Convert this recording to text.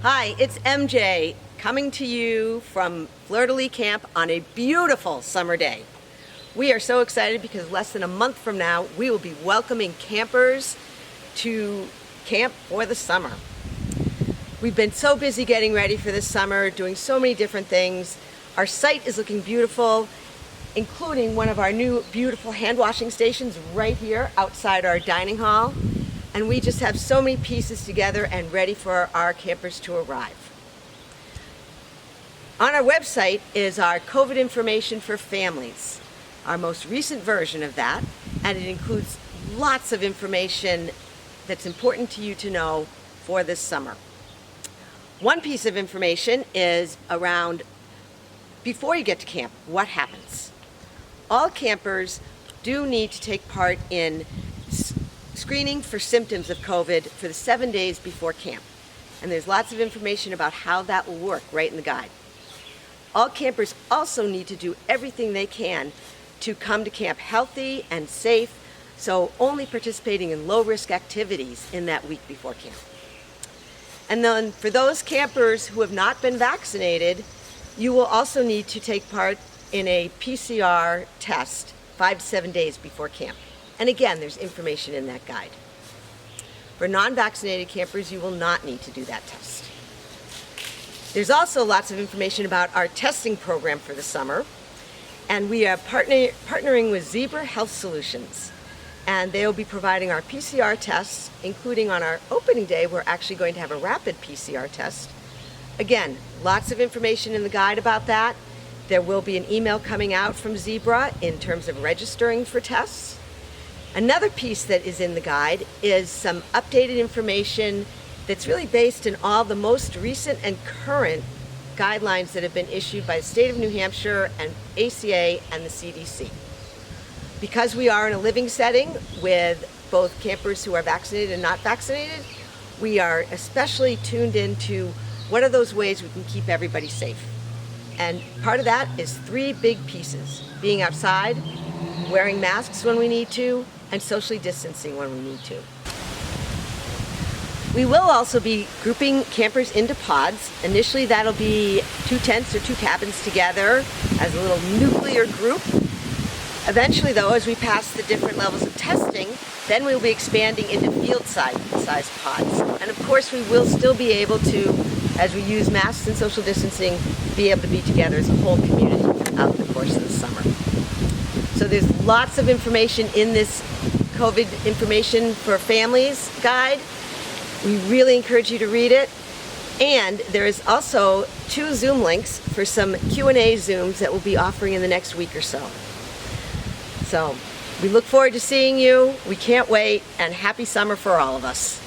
Hi, it's MJ coming to you from Fleur de Lis Camp on a beautiful summer day. We are so excited because less than a month from now, we will be welcoming campers to camp for the summer. We've been so busy getting ready for this summer, doing so many different things. Our site is looking beautiful, including one of our new beautiful hand washing stations right here outside our dining hall. And we just have so many pieces together and ready for our campers to arrive. On our website is our COVID information for families, our most recent version of that, and it includes lots of information that's important to you to know for this summer. One piece of information is around before you get to camp, what happens? All campers do need to take part in screening for symptoms of COVID for the 7 days before camp. And there's lots of information about how that will work right in the guide. All campers also need to do everything they can to come to camp healthy and safe, so only participating in low-risk activities in that week before camp. And then for those campers who have not been vaccinated, you will also need to take part in a PCR test 5 to 7 days before camp. And again, there's information in that guide. For non-vaccinated campers, you will not need to do that test. There's also lots of information about our testing program for the summer. And we are partnering with Zebra Health Solutions. And they will be providing our PCR tests, including on our opening day, we're actually going to have a rapid PCR test. Again, lots of information in the guide about that. There will be an email coming out from Zebra in terms of registering for tests. Another piece that is in the guide is some updated information that's really based in all the most recent and current guidelines that have been issued by the state of New Hampshire and ACA and the CDC. Because we are in a living setting with both campers who are vaccinated and not vaccinated, we are especially tuned into what are those ways we can keep everybody safe. And part of that is 3 big pieces: being outside, wearing masks when we need to, and socially distancing when we need to. We will also be grouping campers into pods. Initially, that'll be 2 tents or 2 cabins together as a little nuclear group. Eventually, though, as we pass the different levels of testing, then we'll be expanding into field-sized pods. And of course, we will still be able to, as we use masks and social distancing, be able to be together as a whole community throughout the course of the summer. So there's lots of information in this COVID information for families guide. We really encourage you to read it. And there is also 2 Zoom links for some Q&A Zooms that we'll be offering in the next week or so. So we look forward to seeing you. We can't wait, and happy summer for all of us.